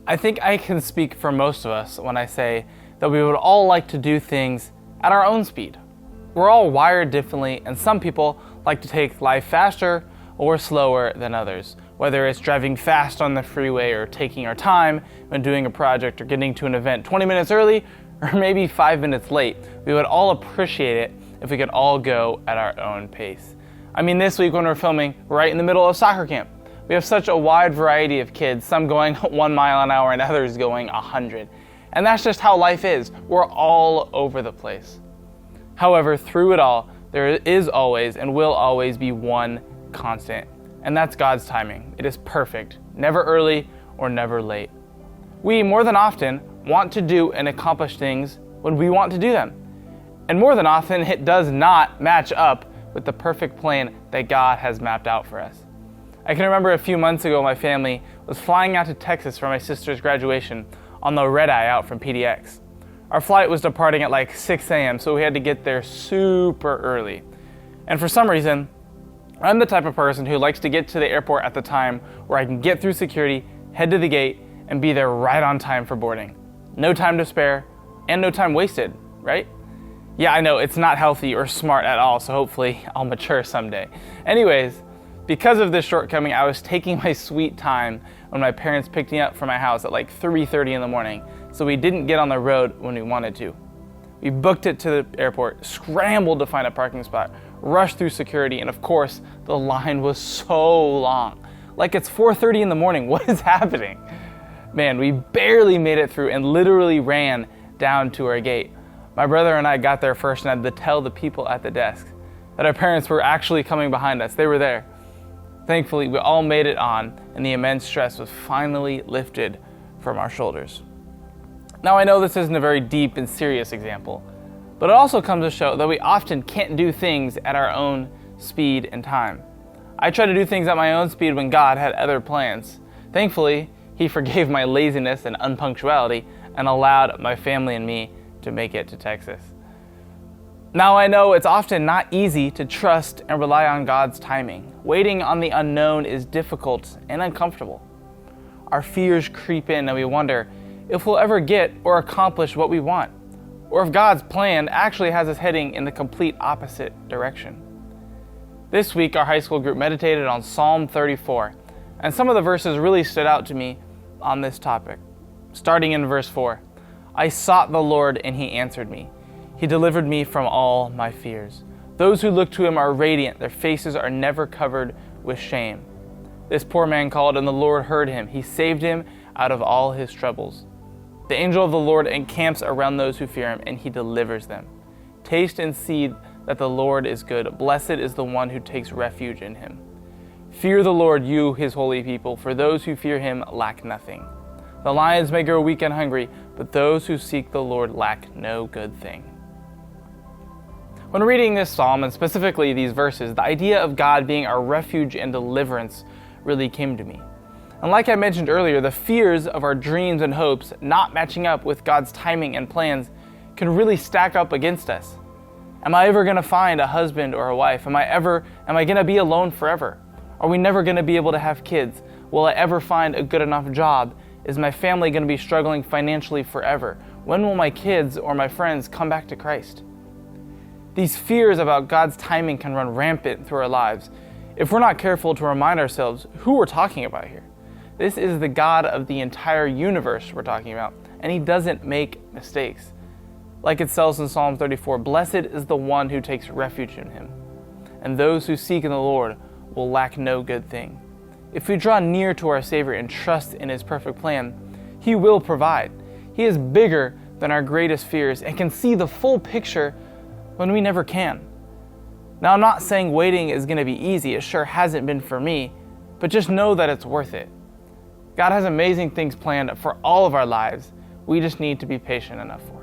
I think I can speak for most of us when I say that we would all like to do things at our own speed. We're all wired differently, and some people like to take life faster or slower than others. Whether it's driving fast on the freeway or taking our time when doing a project or getting to an event 20 minutes early or maybe 5 minutes late, we would all appreciate it if we could all go at our own pace. I mean, this week when we're filming, we're right in the middle of soccer camp. We have such a wide variety of kids, some going 1 mile an hour and others going 100. And that's just how life is. We're all over the place. However, through it all, there is always and will always be one constant, and that's God's timing. It is perfect, never early or never late. We, more than often, want to do and accomplish things when we want to do them. And more than often, it does not match up with the perfect plan that God has mapped out for us. I can remember a few months ago my family was flying out to Texas for my sister's graduation on the red-eye out from PDX. Our flight was departing at like 6 a.m., so we had to get there super early. And for some reason, I'm the type of person who likes to get to the airport at the time where I can get through security, head to the gate, and be there right on time for boarding. No time to spare, and no time wasted, right? Yeah, I know, it's not healthy or smart at all, so hopefully I'll mature someday. Anyways, because of this shortcoming, I was taking my sweet time when my parents picked me up from my house at like 3:30 in the morning, so we didn't get on the road when we wanted to. We booked it to the airport, scrambled to find a parking spot, rushed through security, and of course, the line was so long. Like it's 4:30 in the morning, what is happening? Man, we barely made it through and literally ran down to our gate. My brother and I got there first and had to tell the people at the desk that our parents were actually coming behind us. They were there. Thankfully, we all made it on, and the immense stress was finally lifted from our shoulders. Now, I know this isn't a very deep and serious example, but it also comes to show that we often can't do things at our own speed and time. I tried to do things at my own speed when God had other plans. Thankfully, He forgave my laziness and unpunctuality and allowed my family and me to make it to Texas. Now I know it's often not easy to trust and rely on God's timing. Waiting on the unknown is difficult and uncomfortable. Our fears creep in and we wonder if we'll ever get or accomplish what we want, or if God's plan actually has us heading in the complete opposite direction. This week our high school group meditated on Psalm 34, and some of the verses really stood out to me on this topic. Starting in verse 4, I sought the Lord and He answered me. He delivered me from all my fears. Those who look to Him are radiant. Their faces are never covered with shame. This poor man called, and the Lord heard him. He saved him out of all his troubles. The angel of the Lord encamps around those who fear Him, and He delivers them. Taste and see that the Lord is good. Blessed is the one who takes refuge in Him. Fear the Lord, you, His holy people, for those who fear Him lack nothing. The lions may grow weak and hungry, but those who seek the Lord lack no good thing. When reading this psalm, and specifically these verses, the idea of God being our refuge and deliverance really came to me. And like I mentioned earlier, the fears of our dreams and hopes not matching up with God's timing and plans can really stack up against us. Am I ever going to find a husband or a wife? Am I going to be alone forever? Are we never going to be able to have kids? Will I ever find a good enough job? Is my family going to be struggling financially forever? When will my kids or my friends come back to Christ? These fears about God's timing can run rampant through our lives if we're not careful to remind ourselves who we're talking about here. This is the God of the entire universe we're talking about, and He doesn't make mistakes. Like it says in Psalm 34, blessed is the one who takes refuge in Him, and those who seek in the Lord will lack no good thing. If we draw near to our Savior and trust in His perfect plan, He will provide. He is bigger than our greatest fears and can see the full picture when we never can. Now, I'm not saying waiting is going to be easy. It sure hasn't been for me, but just know that it's worth it. God has amazing things planned for all of our lives. We just need to be patient enough for it.